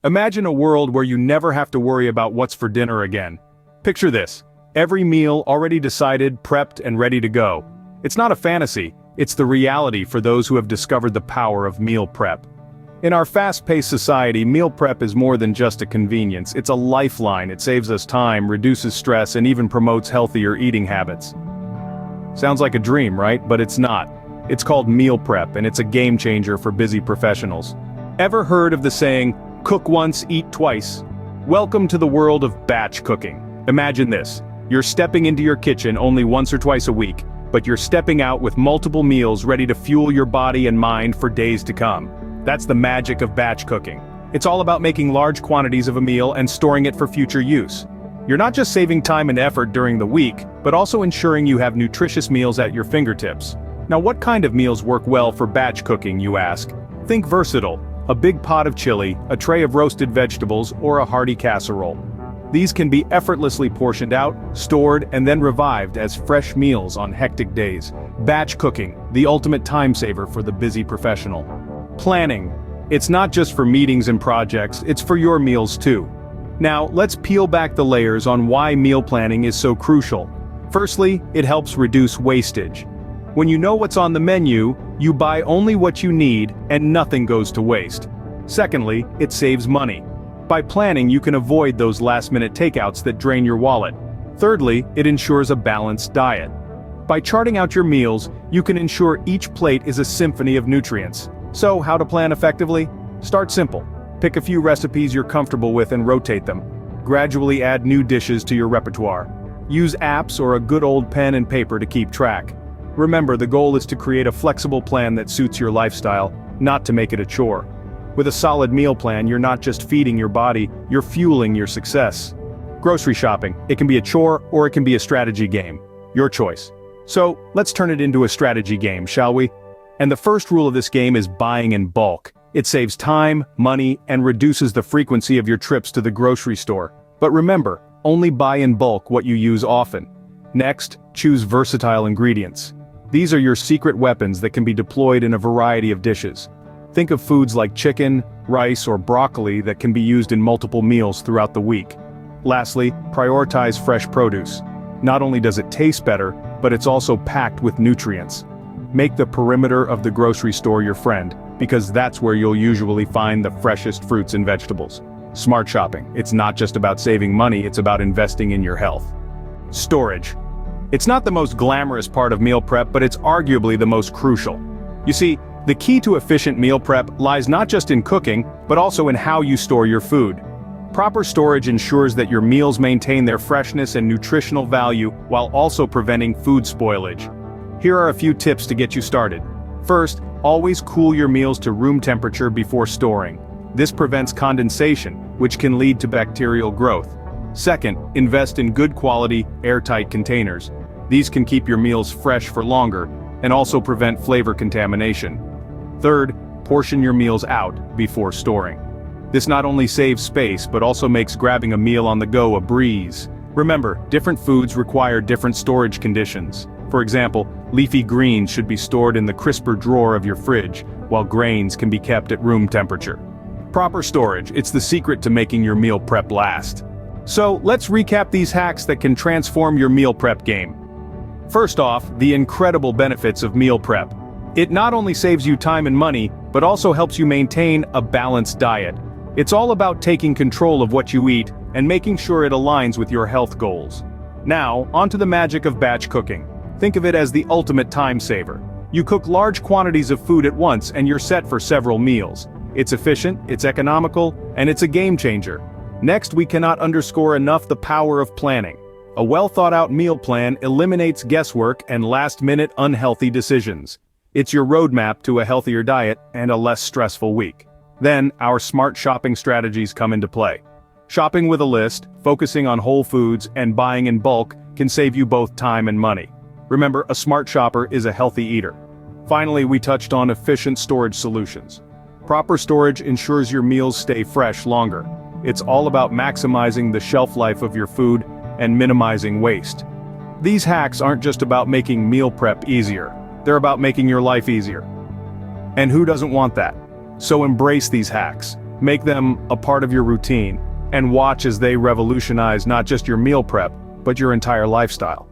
Imagine a world where you never have to worry about what's for dinner again. Picture this. Every meal already decided, prepped, and ready to go. It's not a fantasy, it's the reality for those who have discovered the power of meal prep. In our fast-paced society, meal prep is more than just a convenience, it's a lifeline. It saves us time, reduces stress, and even promotes healthier eating habits. Sounds like a dream, right? But it's not. It's called meal prep, and it's a game changer for busy professionals. Ever heard of the saying, cook once, eat twice? Welcome to the world of batch cooking. Imagine this. You're stepping into your kitchen only once or twice a week, but you're stepping out with multiple meals ready to fuel your body and mind for days to come. That's the magic of batch cooking. It's all about making large quantities of a meal and storing it for future use. You're not just saving time and effort during the week, but also ensuring you have nutritious meals at your fingertips. Now, what kind of meals work well for batch cooking, you ask? Think versatile. A big pot of chili, a tray of roasted vegetables, or a hearty casserole. These can be effortlessly portioned out, stored, and then revived as fresh meals on hectic days. Batch cooking, the ultimate time saver for the busy professional. Planning. It's not just for meetings and projects, it's for your meals too. Now, let's peel back the layers on why meal planning is so crucial. Firstly, it helps reduce wastage. When you know what's on the menu, you buy only what you need and nothing goes to waste. Secondly, it saves money. By planning, you can avoid those last-minute takeouts that drain your wallet. Thirdly, it ensures a balanced diet. By charting out your meals, you can ensure each plate is a symphony of nutrients. So, how to plan effectively? Start simple. Pick a few recipes you're comfortable with and rotate them. Gradually add new dishes to your repertoire. Use apps or a good old pen and paper to keep track. Remember, the goal is to create a flexible plan that suits your lifestyle, not to make it a chore. With a solid meal plan, you're not just feeding your body, you're fueling your success. Grocery shopping. It can be a chore or it can be a strategy game. Your choice. So, let's turn it into a strategy game, shall we? And the first rule of this game is buying in bulk. It saves time, money, and reduces the frequency of your trips to the grocery store. But remember, only buy in bulk what you use often. Next, choose versatile ingredients. These are your secret weapons that can be deployed in a variety of dishes. Think of foods like chicken, rice, or broccoli that can be used in multiple meals throughout the week. Lastly, prioritize fresh produce. Not only does it taste better, but it's also packed with nutrients. Make the perimeter of the grocery store your friend, because that's where you'll usually find the freshest fruits and vegetables. Smart shopping. It's not just about saving money, it's about investing in your health. Storage. It's not the most glamorous part of meal prep, but it's arguably the most crucial. You see, the key to efficient meal prep lies not just in cooking, but also in how you store your food. Proper storage ensures that your meals maintain their freshness and nutritional value while also preventing food spoilage. Here are a few tips to get you started. First, always cool your meals to room temperature before storing. This prevents condensation, which can lead to bacterial growth. Second, invest in good quality, airtight containers. These can keep your meals fresh for longer, and also prevent flavor contamination. Third, portion your meals out before storing. This not only saves space, but also makes grabbing a meal on the go a breeze. Remember, different foods require different storage conditions. For example, leafy greens should be stored in the crisper drawer of your fridge, while grains can be kept at room temperature. Proper storage, it's the secret to making your meal prep last. So, let's recap these hacks that can transform your meal prep game. First off, the incredible benefits of meal prep. It not only saves you time and money, but also helps you maintain a balanced diet. It's all about taking control of what you eat and making sure it aligns with your health goals. Now, onto the magic of batch cooking. Think of it as the ultimate time saver. You cook large quantities of food at once and you're set for several meals. It's efficient, it's economical, and it's a game changer. Next, we cannot underscore enough the power of planning. A well-thought-out meal plan eliminates guesswork and last-minute unhealthy decisions. It's your roadmap to a healthier diet and a less stressful week. Then, our smart shopping strategies come into play. Shopping with a list, focusing on whole foods, and buying in bulk can save you both time and money. Remember, a smart shopper is a healthy eater. Finally, we touched on efficient storage solutions. Proper storage ensures your meals stay fresh longer. It's all about maximizing the shelf life of your food and minimizing waste. These hacks aren't just about making meal prep easier. They're about making your life easier. And who doesn't want that? So embrace these hacks. Make them a part of your routine, and watch as they revolutionize not just your meal prep, but your entire lifestyle.